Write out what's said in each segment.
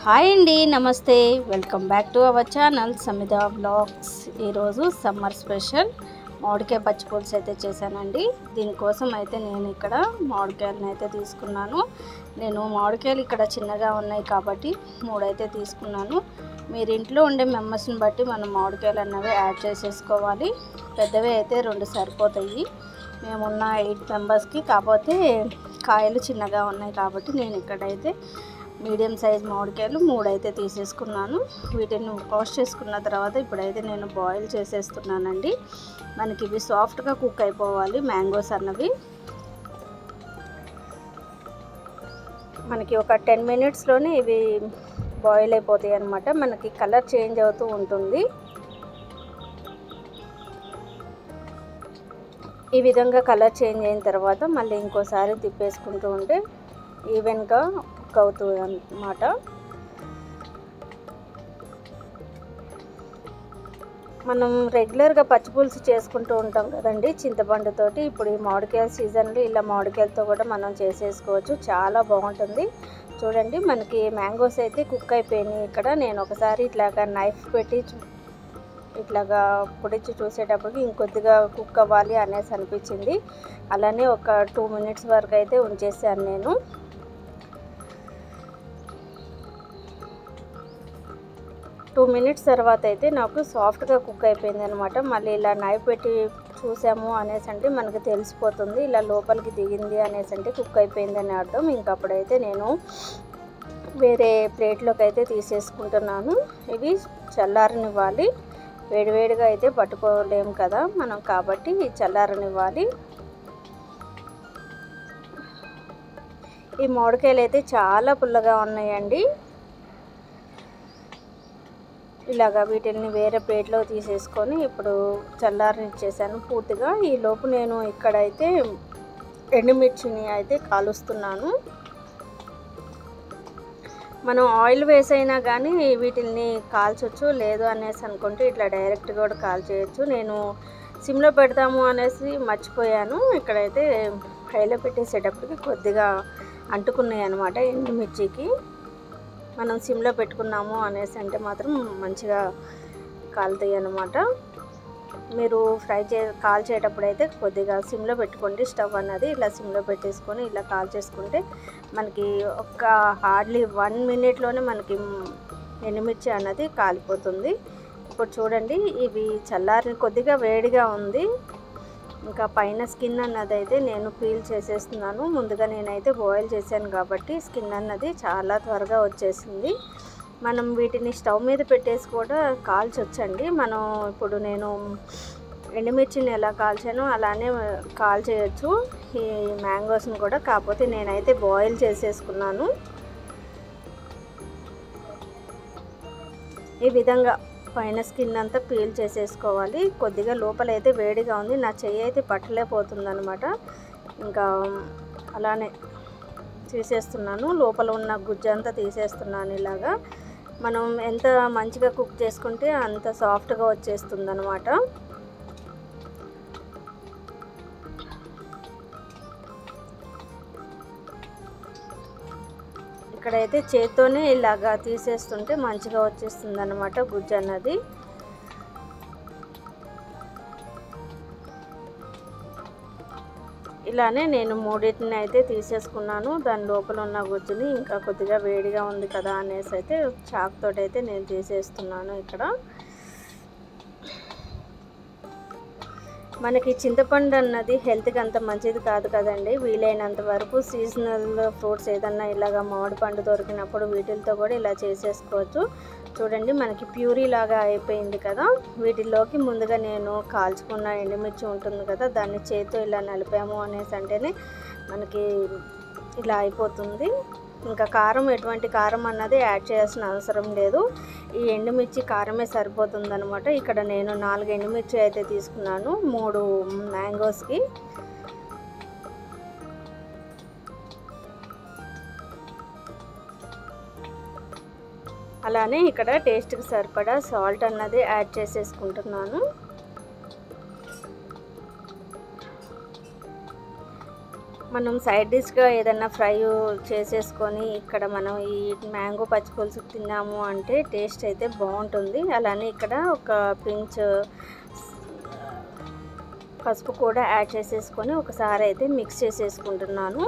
Hi అండి, నమస్తే. Welcome back to our channel Samitha vlogs. ఈరోజు సమ్మర్ స్పెషల్ మామిడికాయ పచ్చిపులుసు అయితే చేశానండి. దీనికోసం అయితే నేను ఇక్కడ మామిడికాయలను అయితే తీసుకున్నాను. నేను మామిడికాయలు ఇక్కడ చిన్నగా ఉన్నాయి కాబట్టి 3 అయితే తీసుకున్నాను. మీరు ఇంట్లో ఉండే మెంబర్స్ని బట్టి మనం మామిడికాయలు అన్నవి యాడ్ చేసేసుకోవాలి. పెద్దవి అయితే 2 సరిపోతాయి. మేమున్న 8 మెంబర్స్కి, కాకపోతే కాయలు చిన్నగా ఉన్నాయి కాబట్టి నేను ఇక్కడైతే మీడియం సైజ్ మామిడికాయలు 3 అయితే తీసేసుకున్నాను. వీటిని వాష్ చేసుకున్న తర్వాత ఇప్పుడైతే నేను బాయిల్ చేసేస్తున్నానండి. మనకి ఇవి సాఫ్ట్గా కుక్ అయిపోవాలి. మ్యాంగోస్ అన్నవి మనకి ఒక 10 మినిట్స్లోనే ఇవి బాయిల్ అయిపోతాయి అన్నమాట. మనకి కలర్ చేంజ్ అవుతూ ఉంటుంది. ఈ విధంగా కలర్ చేంజ్ అయిన తర్వాత మళ్ళీ ఇంకోసారి తిప్పేసుకుంటూ ఉంటే ఈవెన్గా కుక్ అవుతుంది అన్నమాట. మనం రెగ్యులర్గా పచ్చిపులుసు చేసుకుంటూ ఉంటాం కదండి చింతపండుతోటి. ఇప్పుడు ఈ మామిడికాయ సీజన్లో ఇలా మామిడికాయలతో కూడా మనం చేసేసుకోవచ్చు. చాలా బాగుంటుంది. చూడండి, మనకి మ్యాంగోస్ అయితే కుక్ అయిపోయినాయి. ఇక్కడ నేను ఒకసారి ఇట్లాగా నైఫ్ పెట్టి ఇట్లాగా పొడిచి చూసేటప్పటికి ఇంకొద్దిగా కుక్ అవ్వాలి అనేసి అనిపించింది. అలానే ఒక 2 మినిట్స్ వరకు అయితే ఉంచేసాను నేను. టూ మినిట్స్ తర్వాత అయితే నాకు సాఫ్ట్గా కుక్ అయిపోయింది అనమాట. మళ్ళీ ఇలా నైఫ్ పెట్టి చూసాము అనేసి అంటే మనకు తెలిసిపోతుంది. ఇలా లోపలికి దిగింది అనేసి అంటే కుక్ అయిపోయింది అని అర్థం. ఇంకప్పుడైతే నేను వేరే ప్లేట్లోకి అయితే తీసేసుకుంటున్నాను. ఇవి చల్లారనివ్వాలి. వేడివేడిగా అయితే పట్టుకోలేము కదా మనం, కాబట్టి చల్లారనివ్వాలి. ఈ మామిడికాయలు అయితే చాలా పుల్లగా ఉన్నాయండి. ఇలాగా వీటిని వేరే ప్లేట్లో తీసేసుకొని ఇప్పుడు చల్లారనిచ్చేసాను పూర్తిగా. ఈ లోపు నేను ఇక్కడైతే ఎండుమిర్చిని అయితే కాలుస్తున్నాను. మనం ఆయిల్ వేసైనా కానీ వీటిని కాల్చొచ్చు, లేదు అనేసి అనుకుంటే ఇట్లా డైరెక్ట్గా కూడా కాల్చేయచ్చు. నేను సిమ్లో పెడతాము అనేసి మర్చిపోయాను. ఇక్కడైతే హైలో పెట్టేసేటప్పటికి కొద్దిగా అంటుకున్నాయి అన్నమాట ఎండుమిర్చికి. మనం సిమ్లో పెట్టుకున్నాము అనేసి అంటే మాత్రం మంచిగా కాలుతాయి అన్నమాట. మీరు కాల్చేటప్పుడు అయితే కొద్దిగా సిమ్లో పెట్టుకోండి. స్టవ్ అన్నది ఇలా సిమ్లో పెట్టేసుకొని ఇలా కాల్చేసుకుంటే మనకి ఒక హార్డ్లీ 1 మినిట్లోనే మనకి ఎండుమిర్చి అన్నది కాలిపోతుంది. ఇప్పుడు చూడండి, ఇవి చల్లారి కొద్దిగా వేడిగా ఉంది. ఇంకా పైన స్కిన్ అన్నది అయితే నేను పీల్ చేసేస్తున్నాను. ముందుగా నేనైతే బాయిల్ చేశాను కాబట్టి స్కిన్ అన్నది చాలా త్వరగా వచ్చేసింది. మనం వీటిని స్టవ్ మీద పెట్టేసి కూడా కాల్చొచ్చండి. మనం ఇప్పుడు నేను ఎండుమిర్చిని ఎలా కాల్చానో అలానే కాల్చేయచ్చు ఈ మ్యాంగోస్ని కూడా. కాకపోతే నేనైతే బాయిల్ చేసేసుకున్నాను. ఈ విధంగా పైన స్కిన్ అంతా పీల్ చేసేసుకోవాలి. కొద్దిగా లోపలైతే వేడిగా ఉంది. నా చెయ్యి అయితే పట్టలేకపోతుంది అనమాట. ఇంకా అలానే తీసేస్తున్నాను. లోపల ఉన్న గుజ్జు అంతా తీసేస్తున్నాను. ఇలాగా మనం ఎంత మంచిగా కుక్ చేసుకుంటే అంత సాఫ్ట్గా వచ్చేస్తుంది అనమాట. ఇక్కడైతే చేత్తోనే ఇలాగా తీసేస్తుంటే మంచిగా వచ్చేస్తుంది అన్నమాట గుజ్జు అన్నది. ఇలానే నేను 3 అయితే తీసేసుకున్నాను. దాని లోపల ఉన్న గుజ్జుని. ఇంకా కొద్దిగా వేడిగా ఉంది కదా అనేసి అయితే చాక్ తోటి అయితే నేను తీసేస్తున్నాను. ఇక్కడ మనకి చింతపండు అన్నది హెల్త్కి అంత మంచిది కాదు కదండి. వీలైనంత వరకు సీజనల్ ఫ్రూట్స్ ఏదన్నా ఇలాగా మామిడి పండు దొరికినప్పుడు వీటితో కూడా ఇలా చేసేసుకోవచ్చు. చూడండి, మనకి ప్యూరీ లాగా అయిపోయింది కదా. వీటిలోకి ముందుగా నేను కాల్చుకున్న ఎండుమిర్చి ఉంటుంది కదా, దాన్ని చేతితో ఇలా నలిపాము అనేసి అంటేనే మనకి ఇలా అయిపోతుంది. ఇంకా కారం, ఎటువంటి కారం అన్నది యాడ్ చేయాల్సిన అవసరం లేదు. ఈ ఎండుమిర్చి కారమే సరిపోతుంది అనమాట. ఇక్కడ నేను 4 ఎండుమిర్చి అయితే తీసుకున్నాను 3 మ్యాంగోస్కి. అలానే ఇక్కడ టేస్ట్కి సరిపడా సాల్ట్ అన్నది యాడ్ చేసేసుకుంటున్నాను. మనం సైడ్ డిష్గా ఏదైనా ఫ్రై చేసేసుకొని ఇక్కడ మనం ఈ మ్యాంగో పచ్చిపులుసు తిన్నాము అంటే టేస్ట్ అయితే బాగుంటుంది. అలానే ఇక్కడ ఒక పించ్ పసుపు కూడా యాడ్ చేసేసుకొని ఒకసారి అయితే మిక్స్ చేసేసుకుంటున్నాను.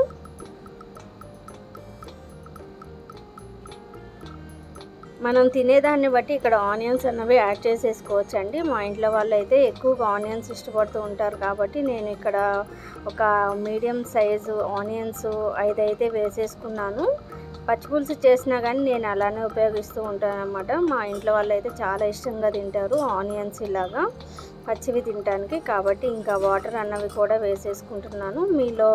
మనం తినేదాన్ని బట్టి ఇక్కడ ఆనియన్స్ అన్నవి యాడ్ చేసేసుకోవచ్చు అండి. మా ఇంట్లో వాళ్ళు అయితే ఎక్కువగా ఆనియన్స్ ఇష్టపడుతూ ఉంటారు కాబట్టి నేను ఇక్కడ ఒక మీడియం సైజు ఆనియన్స్ 5 అయితే వేసేసుకున్నాను. పచ్చిపులుసు చేసినా కానీ నేను అలానే ఉపయోగిస్తూ ఉంటాను అన్నమాట. మా ఇంట్లో వాళ్ళు అయితే చాలా ఇష్టంగా తింటారు ఆనియన్స్ ఇలాగా పచ్చివి తినడానికి. కాబట్టి ఇంకా వాటర్ అన్నవి కూడా వేసేసుకుంటున్నాను. మీలో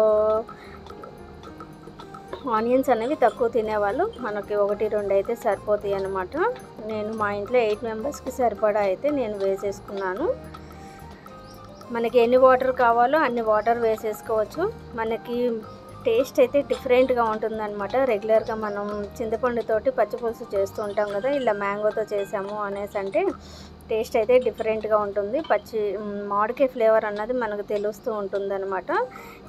ఆనియన్స్ అనేవి తక్కువ తినేవాళ్ళు మనకి 1-2 అయితే సరిపోతాయి అన్నమాట. నేను మా ఇంట్లో 8 మెంబర్స్కి సరిపడా అయితే నేను వేసేసుకున్నాను. మనకి ఎన్ని వాటర్ కావాలో అన్ని వాటర్ వేసేసుకోవచ్చు. మనకి టేస్ట్ అయితే డిఫరెంట్గా ఉంటుందన్నమాట. రెగ్యులర్గా మనం చింతపండుతోటి పచ్చిపులుసు చేస్తూ ఉంటాం కదా, ఇలా మ్యాంగోతో చేసాము అనేసి అంటే టేస్ట్ అయితే డిఫరెంట్గా ఉంటుంది. మామిడికాయ ఫ్లేవర్ అన్నది మనకు తెలుస్తూ ఉంటుందన్నమాట.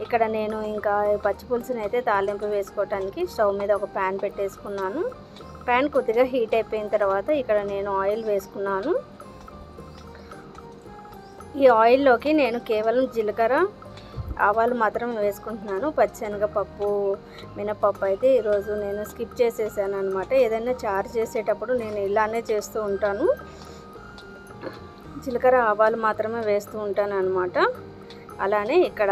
ఇక్కడ నేను ఇంకా పచ్చిపులుసుని అయితే తాలింపు వేసుకోవడానికి స్టవ్ మీద ఒక ప్యాన్ పెట్టేసుకున్నాను. ప్యాన్ కొద్దిగా హీట్ అయిపోయిన తర్వాత ఇక్కడ నేను ఆయిల్ వేసుకున్నాను. ఈ ఆయిల్లోకి నేను కేవలం జీలకర్ర ఆవాలు మాత్రం వేసుకుంటున్నాను. పచ్చిశనగపప్పు మినపప్పు అయితే ఈరోజు నేను స్కిప్ చేసేసాను అనమాట. ఏదైనా చారు చేసేటప్పుడు నేను ఇలానే చేస్తూ ఉంటాను. జీలకర్ర ఆవాలు మాత్రమే వేస్తూ ఉంటాను అనమాట. అలానే ఇక్కడ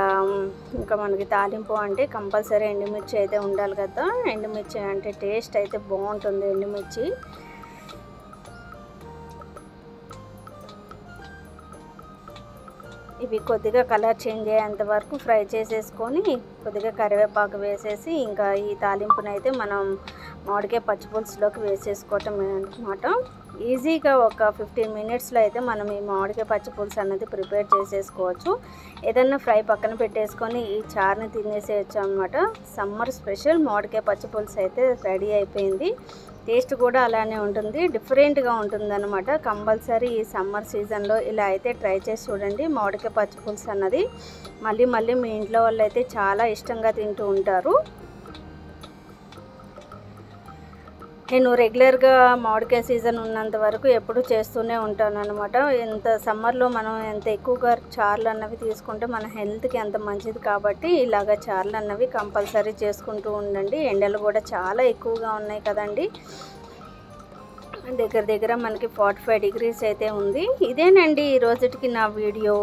ఇంకా మనకి తాలింపు అంటే కంపల్సరీ ఎండుమిర్చి అయితే ఉండాలి కదా. ఎండుమిర్చి అంటే టేస్ట్ అయితే బాగుంటుంది. ఎండుమిర్చి ఇవి కొద్దిగా కలర్ చేంజ్ అయ్యేంత వరకు ఫ్రై చేసేసుకొని కొద్దిగా కరివేపాకు వేసేసి ఇంకా ఈ తాలింపునైతే మనం మామిడికాయ పచ్చిపులుసులోకి వేసేసుకోవటమే అన్నమాట. ఈజీగా ఒక 15 మినిట్స్లో అయితే మనం ఈ మామిడికాయ పచ్చిపులుసు అన్నది ప్రిపేర్ చేసేసుకోవచ్చు. ఏదన్నా ఫ్రై పక్కన పెట్టేసుకొని ఈ చారుని తినేసేయచ్చు అనమాట. సమ్మర్ స్పెషల్ మామిడికాయ పచ్చిపులుసు అయితే రెడీ అయిపోయింది. టేస్ట్ కూడా అలానే ఉంటుంది, డిఫరెంట్గా ఉంటుంది అనమాట. కంపల్సరీ ఈ సమ్మర్ సీజన్లో ఇలా అయితే ట్రై చేసి చూడండి. మామిడికాయ పచ్చిపులుసు అన్నది మళ్ళీ మళ్ళీ మీ ఇంట్లో వాళ్ళు అయితే చాలా ఇష్టంగా తింటూ ఉంటారు. నేను రెగ్యులర్గా మామిడికాయ సీజన్ ఉన్నంత వరకు ఎప్పుడు చేస్తూనే ఉంటాను అనమాట. ఎంత సమ్మర్లో మనం ఎంత ఎక్కువగా చార్లు అన్నవి తీసుకుంటే మన హెల్త్కి ఎంత మంచిది కాబట్టి ఇలాగ చార్లు అన్నవి కంపల్సరీ చేసుకుంటూ ఉండండి. ఎండలు కూడా చాలా ఎక్కువగా ఉన్నాయి కదండి. దగ్గర దగ్గర మనకి 45 డిగ్రీస్ అయితే ఉంది. ఇదేనండి ఈ రోజుకి నా వీడియో.